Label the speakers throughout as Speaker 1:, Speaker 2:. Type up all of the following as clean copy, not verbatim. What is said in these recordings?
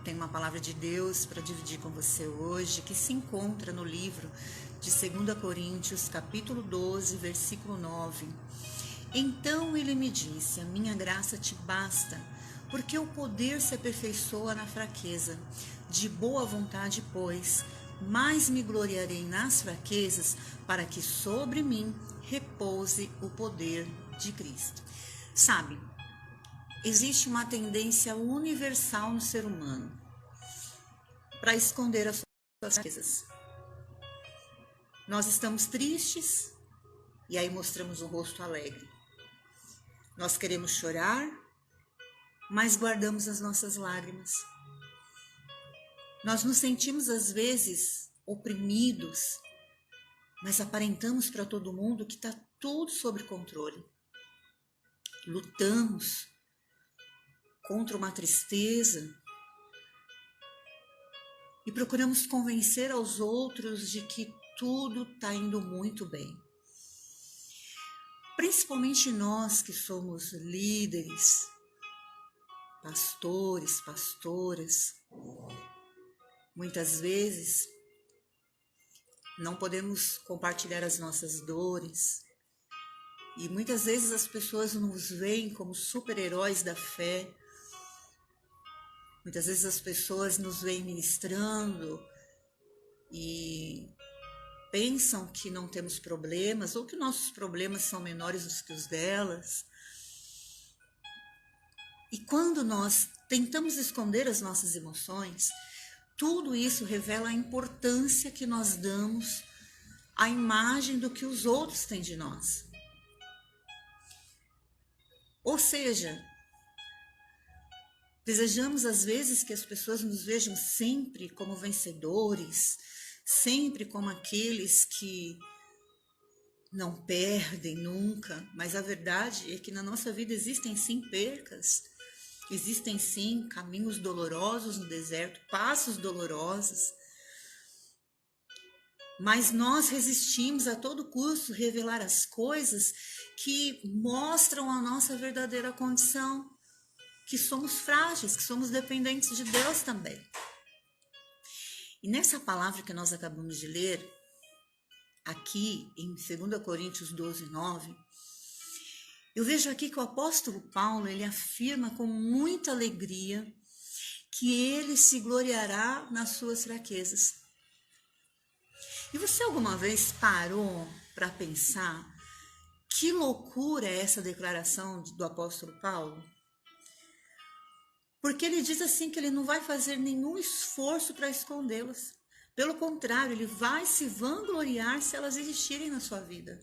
Speaker 1: tenho uma palavra de Deus para dividir com você hoje, que se encontra no livro de 2 Coríntios, capítulo 12, versículo 9. Então ele me disse: a minha graça te basta, porque o poder se aperfeiçoa na fraqueza. De boa vontade, pois, mais me gloriarei nas fraquezas, para que sobre mim repouse o poder de Cristo. Sabe, existe uma tendência universal no ser humano para esconder as suas fraquezas. Nós estamos tristes e aí mostramos o rosto alegre. Nós queremos chorar, mas guardamos as nossas lágrimas. Nós nos sentimos às vezes oprimidos, mas aparentamos para todo mundo que está tudo sob controle. Lutamos contra uma tristeza e procuramos convencer aos outros de que tudo está indo muito bem. Principalmente nós que somos líderes, pastores, pastoras, muitas vezes não podemos compartilhar as nossas dores e muitas vezes as pessoas nos veem como super-heróis da fé. Muitas vezes as pessoas nos veem ministrando e pensam que não temos problemas ou que nossos problemas são menores do que os delas. E quando nós tentamos esconder as nossas emoções, tudo isso revela a importância que nós damos à imagem do que os outros têm de nós. Ou seja, desejamos às vezes que as pessoas nos vejam sempre como vencedores, sempre como aqueles que não perdem nunca, mas a verdade é que na nossa vida existem sim percas, existem sim caminhos dolorosos no deserto, passos dolorosos, mas nós resistimos a todo custo revelar as coisas que mostram a nossa verdadeira condição, que somos frágeis, que somos dependentes de Deus também. E nessa palavra que nós acabamos de ler, aqui em 2 Coríntios 12, 9, eu vejo aqui que o apóstolo Paulo, ele afirma com muita alegria que ele se gloriará nas suas fraquezas. E você alguma vez parou para pensar que loucura é essa declaração do apóstolo Paulo? Porque ele diz assim que ele não vai fazer nenhum esforço para escondê-las. Pelo contrário, ele vai se vangloriar se elas existirem na sua vida.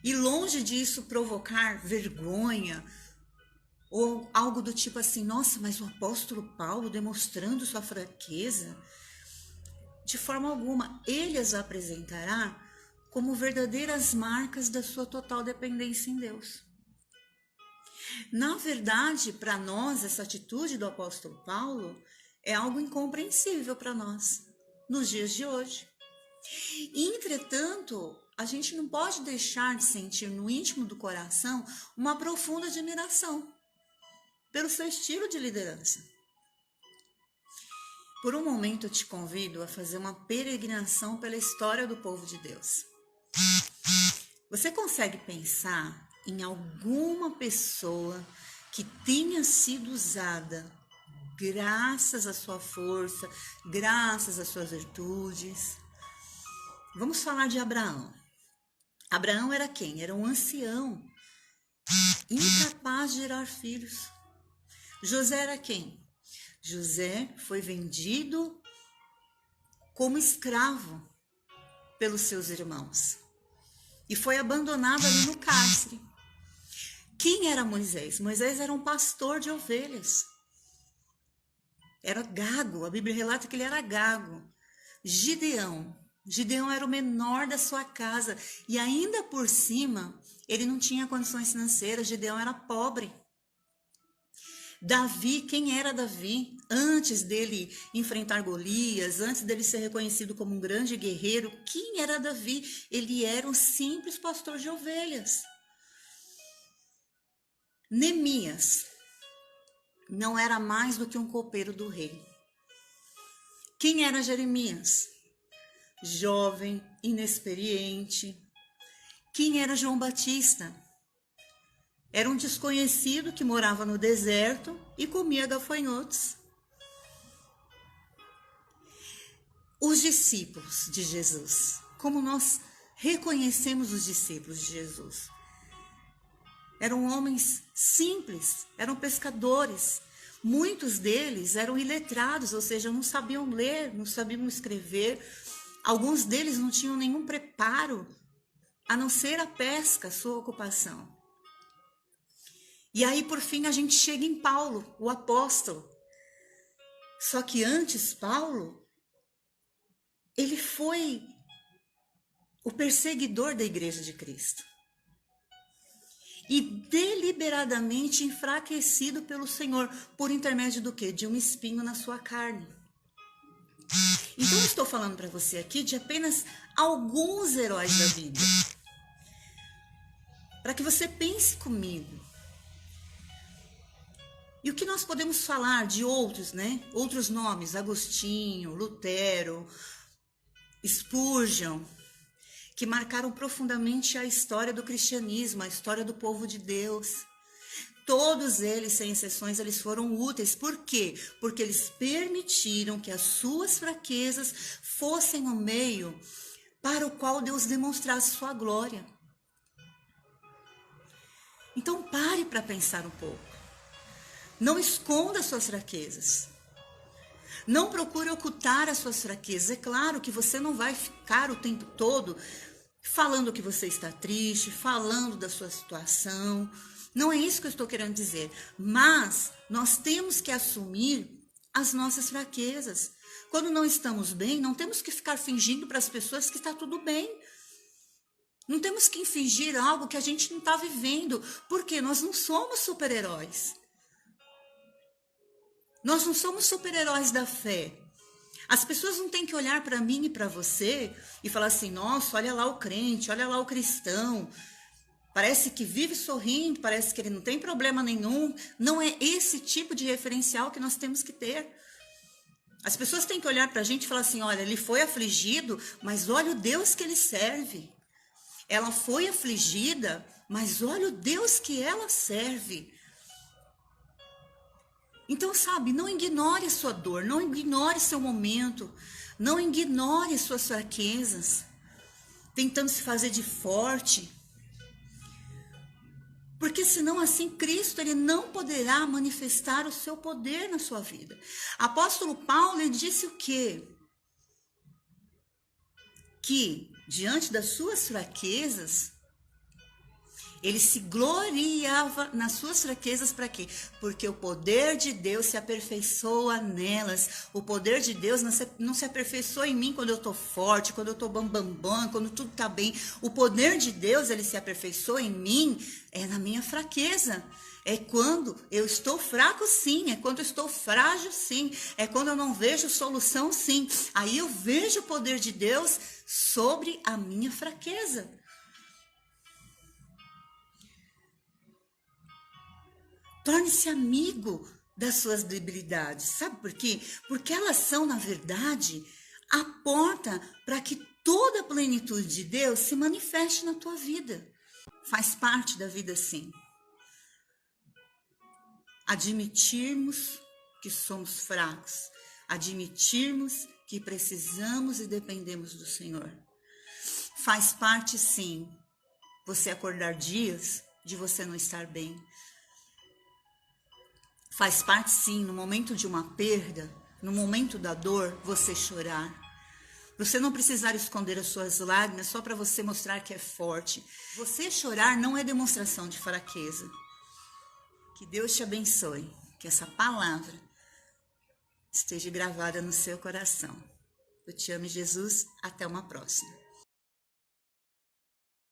Speaker 1: E longe disso provocar vergonha ou algo do tipo assim, nossa, mas o apóstolo Paulo demonstrando sua fraqueza, de forma alguma, ele as apresentará como verdadeiras marcas da sua total dependência em Deus. Na verdade, para nós, essa atitude do apóstolo Paulo é algo incompreensível para nós, nos dias de hoje. E, entretanto, a gente não pode deixar de sentir no íntimo do coração uma profunda admiração pelo seu estilo de liderança. Por um momento eu te convido a fazer uma peregrinação pela história do povo de Deus. Você consegue pensar em alguma pessoa que tenha sido usada graças à sua força, graças às suas virtudes? Vamos falar de Abraão. Abraão era quem? Era um ancião, incapaz de gerar filhos. José era quem? José foi vendido como escravo pelos seus irmãos e foi abandonado ali no cárcere. Quem era Moisés? Moisés era um pastor de ovelhas. Era gago, a Bíblia relata que ele era gago. Gideão era o menor da sua casa e ainda por cima ele não tinha condições financeiras, Gideão era pobre. Davi, quem era Davi? Antes dele enfrentar Golias, antes dele ser reconhecido como um grande guerreiro, quem era Davi? Ele era um simples pastor de ovelhas. Neemias. não era mais do que um copeiro do rei. Quem era Jeremias? Jovem, inexperiente. Quem era João Batista? Era um desconhecido que morava no deserto e comia gafanhotos. Os discípulos de Jesus, como nós reconhecemos os discípulos de Jesus? Eram homens simples, eram pescadores. Muitos deles eram iletrados, ou seja, não sabiam ler, não sabiam escrever. Alguns deles não tinham nenhum preparo, a não ser a pesca, sua ocupação. E aí, por fim, a gente chega em Paulo, o apóstolo. Só que antes, Paulo, ele foi o perseguidor da Igreja de Cristo. E deliberadamente enfraquecido pelo Senhor, por intermédio do quê? De um espinho na sua carne. Então, eu estou falando para você aqui de apenas alguns heróis da Bíblia. Para que você pense comigo. E o que nós podemos falar de outros, né? Outros nomes, Agostinho, Lutero, Spurgeon, que marcaram profundamente a história do cristianismo, a história do povo de Deus. Todos eles, sem exceções, eles foram úteis. Por quê? Porque eles permitiram que as suas fraquezas fossem o meio para o qual Deus demonstrasse sua glória. Então pare para pensar um pouco. Não esconda suas fraquezas. Não procure ocultar as suas fraquezas. É claro que você não vai ficar o tempo todo falando que você está triste, falando da sua situação. Não é isso que eu estou querendo dizer. Mas nós temos que assumir as nossas fraquezas. Quando não estamos bem, não temos que ficar fingindo para as pessoas que está tudo bem. Não temos que fingir algo que a gente não está vivendo. Porque nós não somos super-heróis. Nós não somos super-heróis da fé. As pessoas não têm que olhar para mim e para você e falar assim, nossa, olha lá o crente, olha lá o cristão. Parece que vive sorrindo, parece que ele não tem problema nenhum. Não é esse tipo de referencial que nós temos que ter. As pessoas têm que olhar para a gente e falar assim, olha, ele foi afligido, mas olha o Deus que ele serve. Ela foi afligida, mas olha o Deus que ela serve. Então, sabe, não ignore a sua dor, não ignore seu momento, não ignore suas fraquezas, tentando se fazer de forte. Porque senão assim Cristo ele não poderá manifestar o seu poder na sua vida. Apóstolo Paulo ele disse o quê? Que diante das suas fraquezas, ele se gloriava nas suas fraquezas para quê? Porque o poder de Deus se aperfeiçoa nelas. O poder de Deus não se aperfeiçoa em mim quando eu estou forte, quando eu estou bambambam, quando tudo está bem. O poder de Deus, ele se aperfeiçoa em mim, é na minha fraqueza. É quando eu estou fraco, sim. É quando eu estou frágil, sim. É quando eu não vejo solução, sim. Aí eu vejo o poder de Deus sobre a minha fraqueza. Torne-se amigo das suas debilidades. Sabe por quê? Porque elas são, na verdade, a porta para que toda a plenitude de Deus se manifeste na tua vida. Faz parte da vida, sim. Admitirmos que somos fracos. Admitirmos que precisamos e dependemos do Senhor. Faz parte, sim, você acordar dias de você não estar bem. Faz parte, sim, no momento de uma perda, no momento da dor, você chorar. Você não precisar esconder as suas lágrimas só para você mostrar que é forte. Você chorar não é demonstração de fraqueza. Que Deus te abençoe, que essa palavra esteja gravada no seu coração. Eu te amo, Jesus. Até uma próxima.